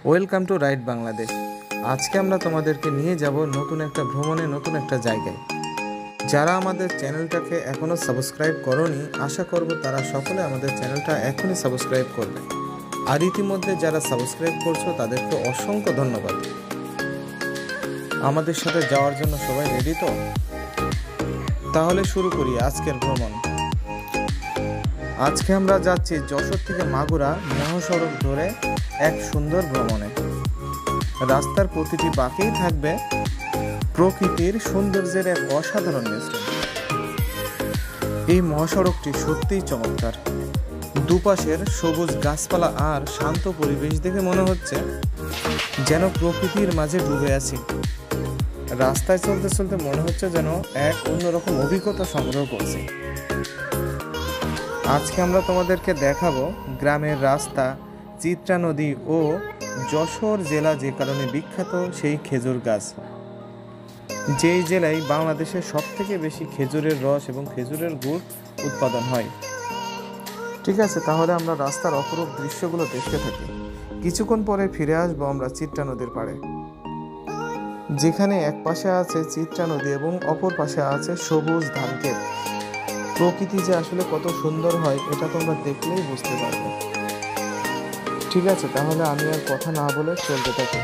Welcome to right Bangladesh. আজকে আমরা তোমাদেরকে নিয়ে যাব নতুন একটা ভ্রমণে, নতুন একটা জায়গায়। যারা আমাদের চ্যানেলটাকে এখনও সাবস্ক্রাইব করোনি, আশা করব তারা সকলে আমাদের চ্যানেলটা এখনই সাবস্ক্রাইব করবে। আর ইতিমধ্যে যারা সাবস্ক্রাইব করছো তাদেরকে অসংখ্য ধন্যবাদ। আমাদের সাথে যাওয়ার জন্য সবাই রেডি তো? তাহলে শুরু করি আজকের ভ্রমণ। আজকে আমরা যাচ্ছি যশোর থেকে মাগুরা মহাসড়ক ধরে এক সুন্দর ভ্রমণে। রাস্তার প্রতিটি বাঁকেই থাকবে প্রকৃতির সৌন্দর্যের এক অসাধারণ মিশ্রণ। এই মহাসড়কটি সত্যিই চমৎকার। দুপাশের সবুজ গাছপালা আর শান্ত পরিবেশ দেখে মনে হচ্ছে যেন প্রকৃতির মাঝে ডুবে আছি। রাস্তায় চলতে চলতে মনে হচ্ছে যেন এক অন্যরকম অভিজ্ঞতা সংগ্রহ করছি। আজকে আমরা তোমাদেরকে দেখাবো গ্রামের রাস্তা, চিত্রা নদী ও যশোর জেলা যে কারণে বিখ্যাত সেই খেজুর গাছ, যেই জেলায় বাংলাদেশের সবথেকে বেশি খেজুরের রস এবং খেজুরের গুড় উৎপাদন হয়। ঠিক আছে, তাহলে আমরা রাস্তার অপরূপ দৃশ্যগুলো দেখতে থাকি। কিছুক্ষণ পরে ফিরে আসবো আমরা চিত্রা নদীর পাড়ে, যেখানে এক পাশে আছে চিত্রা নদী এবং অপর পাশে আছে সবুজ ধানক্ষেত। প্রকৃতি যে আসলে কত সুন্দর হয় এটা তোমরা দেখলেই বুঝতে পারবে। ঠিক আছে, তাহলে আমি আর কথা না বলে চলতে থাকি।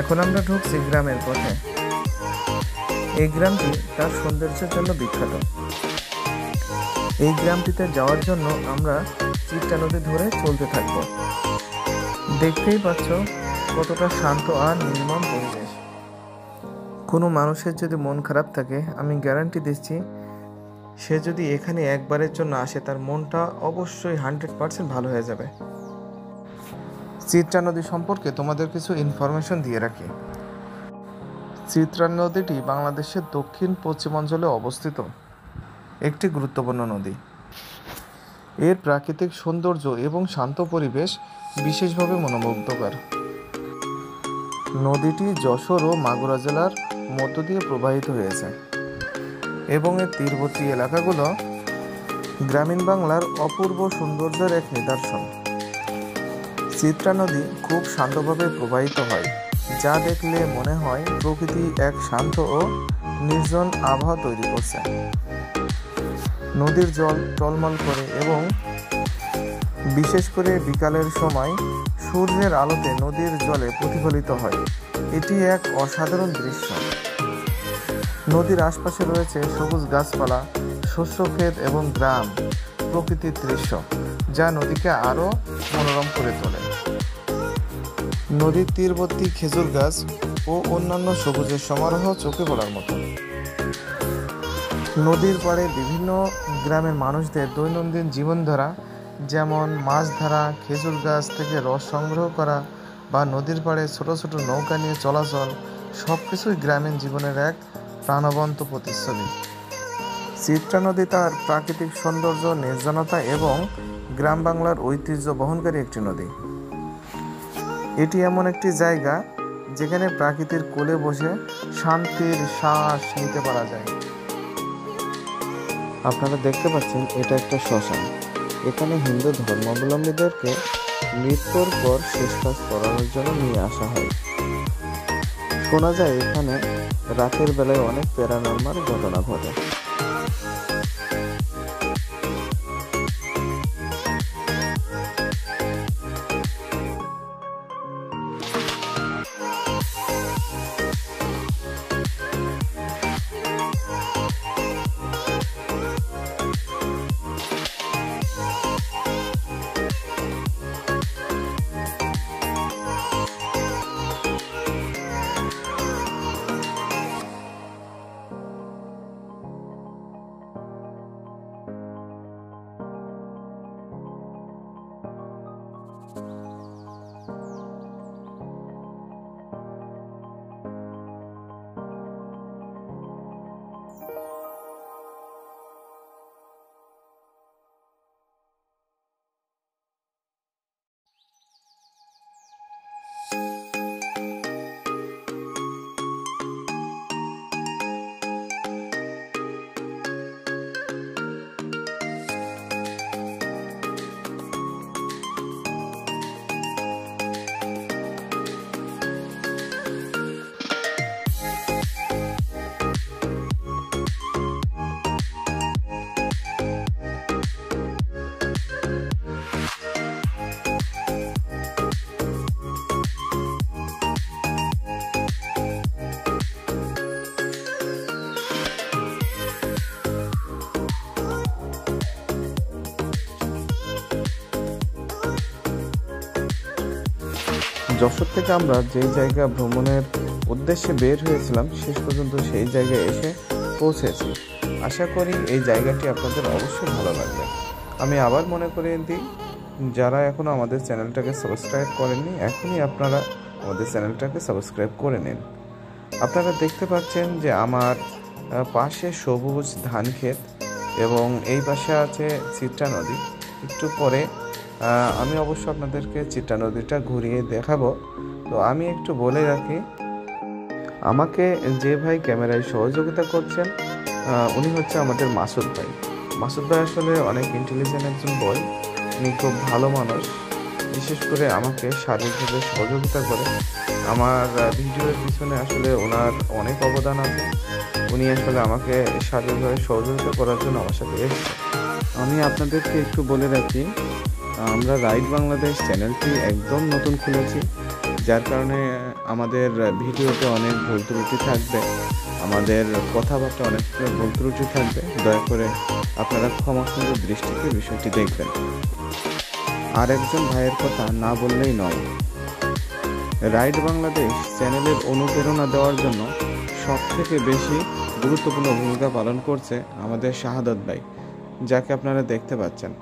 এখন আমরা ঢুকছি গ্রামের পথে। এই গ্রামটি তার সৌন্দর্যের জন্য বিখ্যাত। এই গ্রামটিতে যাওয়ার জন্য আমরা চিত্রা নদী ধরে চলতে থাকব। দেখতেই পাচ্ছ কতটা শান্ত আর নির্মম পরিবেশ। কোনো মানুষের যদি মন খারাপ থাকে, আমি গ্যারান্টি দিচ্ছি সে যদি এখানে একবারের জন্য আসে তার মনটা অবশ্যই 100% ভালো হয়ে যাবে। চিত্রা নদী সম্পর্কে তোমাদের কিছু ইনফরমেশন দিয়ে রাখি। চিত্রা নদীটি বাংলাদেশের দক্ষিণ পশ্চিমাঞ্চলে অবস্থিত একটি গুরুত্বপূর্ণ নদী। এর প্রাকৃতিক সৌন্দর্য এবং শান্ত পরিবেশ বিশেষভাবে মনোমুগ্ধকর। নদীটি যশোর ও মাগুরা জেলার মধ্য দিয়ে প্রবাহিত হয়েছে এবং এর তীরবর্তী এলাকাগুলো গ্রামীণ বাংলার অপূর্ব সৌন্দর্যের এক নিদর্শন। চিত্রা নদী খুব শান্তভাবে প্রবাহিত হয়, যা দেখলে মনে হয় প্রকৃতি এক শান্ত ও নির্জন আবহাওয়া তৈরি করছে। নদীর জল টলমল করে এবং বিশেষ করে বিকালের সময় সূর্যের আলোতে নদীর জলে প্রতিফলিত হয়। এটি এক অসাধারণ দৃশ্য। নদীর আশপাশে রয়েছে সবুজ গাছপালা, শস্যক্ষেত এবং গ্রাম প্রকৃতির দৃশ্য, যা নদীকে আরও মনোরম করে তোলে। নদীর তীরবর্তী খেজুর গাছ ও অন্যান্য সবুজের সমারোহ চোখে পড়ার মতো। নদীর পাড়ে বিভিন্ন গ্রামের মানুষদের দৈনন্দিন জীবনধারা, যেমন মাছ ধরা, খেজুর গাছ থেকে রস সংগ্রহ করা বা নদীর পাড়ে ছোট ছোট নৌকা নিয়ে চলাচল, সব কিছুই গ্রামীণ জীবনের এক প্রাণবন্ত প্রতিচ্ছবি। চিত্রা নদী তার প্রাকৃতিক সৌন্দর্য, নির্জনতা এবং গ্রাম বাংলার ঐতিহ্য বহনকারী একটি নদী। এটি এমন একটি জায়গা যেখানে প্রাকৃতির কোলে বসে শান্তির শ্বাস নিতে পারা যায়। আপনারা দেখতে পাচ্ছেন এটা একটা শ্মশান। এখানে হিন্দু ধর্মাবলম্বীদেরকে মৃত্যুর পর শেষ কাজ করানোর জন্য নিয়ে আসা হয়। শোনা যায় এখানে রাতের বেলায় অনেক প্যারানর্মাল ঘটনা ঘটে। যশোর থেকে আমরা যেই জায়গা ভ্রমণের উদ্দেশ্যে বের হয়েছিলাম শেষ পর্যন্ত সেই জায়গায় এসে পৌঁছেছি। আশা করি এই জায়গাটি আপনাদের অবশ্যই ভালো লাগবে। আমি আবার মনে করিয়ে দিই, যারা এখনও আমাদের চ্যানেলটাকে সাবস্ক্রাইব করেননি, এখনই আপনারা আমাদের চ্যানেলটাকে সাবস্ক্রাইব করে নিন। আপনারা দেখতে পাচ্ছেন যে আমার পাশে সবুজ ধান ক্ষেত এবং এই পাশে আছে চিত্রা নদী। একটু পরে আমি অবশ্য আপনাদেরকে চিত্রা নদীটা ঘুরিয়ে দেখাবো। তো আমি একটু বলে রাখি, আমাকে যে ভাই ক্যামেরায় সহযোগিতা করছেন উনি হচ্ছে আমাদের মাসুদ ভাই। মাসুদ ভাই আসলে অনেক ইন্টেলিজেন্ট একজন বয়, উনি খুব ভালো মানুষ। বিশেষ করে আমাকে শারীরিকভাবে সহযোগিতা করে। আমার ভিডিওর পিছনে আসলে ওনার অনেক অবদান আছে। উনি আসলে আমাকে শারীরিকভাবে সহযোগিতা করার জন্য আমার সাথে এসেছে। আমি আপনাদেরকে একটু বলে রাখি, আমরা রাইড বাংলাদেশ চ্যানেলটি একদম নতুন খুলেছি, যার কারণে আমাদের ভিডিওতে অনেক ভুল ত্রুটি থাকবে, আমাদের কথাবার্তা অনেক ভুল ত্রুটি থাকবে। দয়া করে আপনারা ক্ষমা সুন্দর দৃষ্টিতে বিষয়টি দেখবেন। আর একজন ভাইয়ের কথা না বললেই নয়, রাইড বাংলাদেশ চ্যানেলের অনুপ্রেরণা দেওয়ার জন্য সবথেকে বেশি গুরুত্বপূর্ণ ভূমিকা পালন করছে আমাদের শাহাদত ভাই, যাকে আপনারা দেখতে পাচ্ছেন।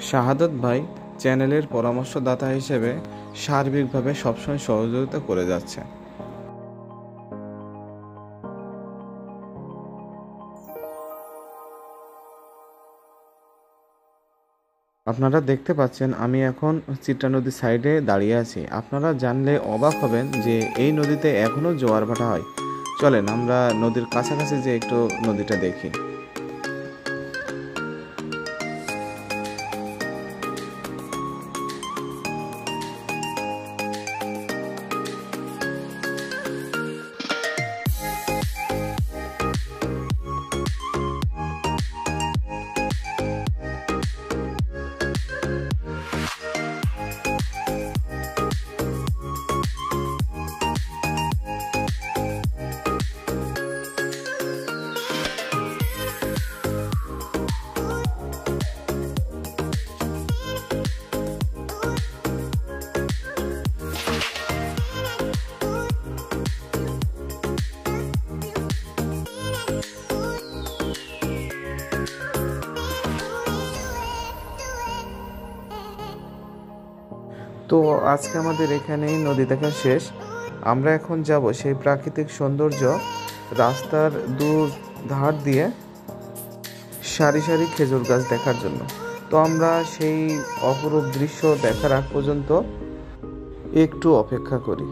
শাহাদত ভাই চ্যানেলের পরামর্শদাতা হিসেবে সার্বিকভাবে সবসময় সহযোগিতা করে যাচ্ছে। আপনারা দেখতে পাচ্ছেন আমি এখন চিত্রা নদীর সাইডে দাঁড়িয়ে আছি। আপনারা জানলে অবাক হবেন যে এই নদীতে এখনো জোয়ার ভাটা হয়। চলেন আমরা নদীর কাছাকাছি যে একটু নদীটা দেখি। তো আজকে আমাদের এখানেই নদী দেখা শেষ। আমরা এখন যাব সেই প্রাকৃতিক সৌন্দর্য, রাস্তার ধার দিয়ে সারি সারি খেজুর গাছ দেখার জন্য। তো আমরা সেই অপরূপ দৃশ্য দেখার আগ পর্যন্ত একটু অপেক্ষা করি।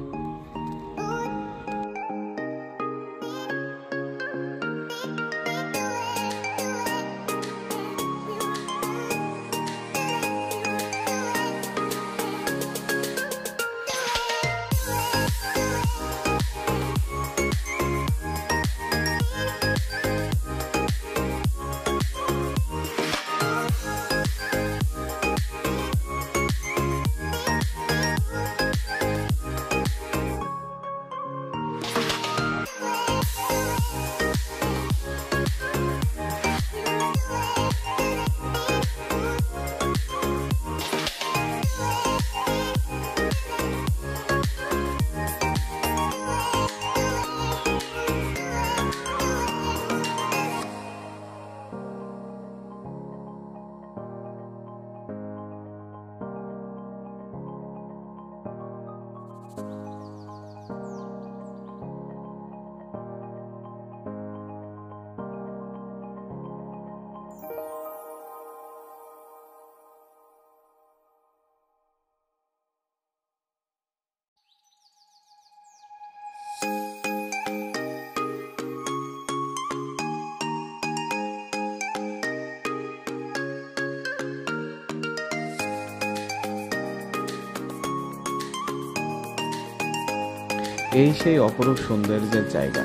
এই সেই অপরূপ সৌন্দর্যের জায়গা।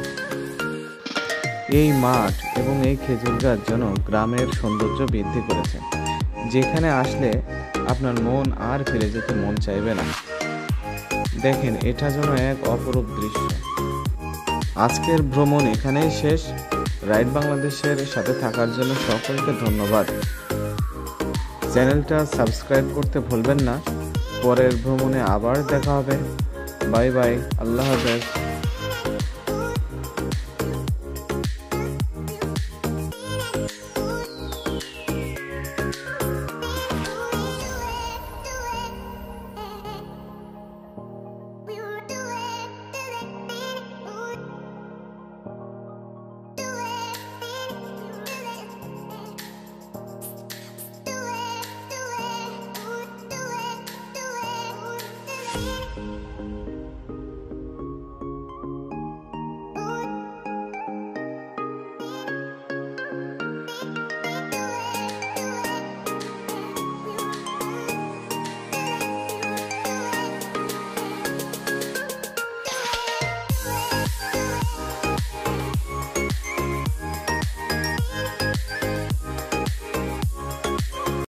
এই মাঠ এবং এই খেজুর গাছ যেন গ্রামের সৌন্দর্য বৃদ্ধি করেছে, যেখানে আসলে আপনার মন আর ফিরে যেতে মন চাইবে না। দেখেন, এটা যেন এক অপরূপ দৃশ্য। আজকের ভ্রমণ এখানেই শেষ। রাইড বাংলাদেশের সাথে থাকার জন্য সকলকে ধন্যবাদ। চ্যানেলটা সাবস্ক্রাইব করতে ভুলবেন না। পরের ভ্রমণে আবার দেখা হবে। বাই বাই, আল্লাহ হাফেজ।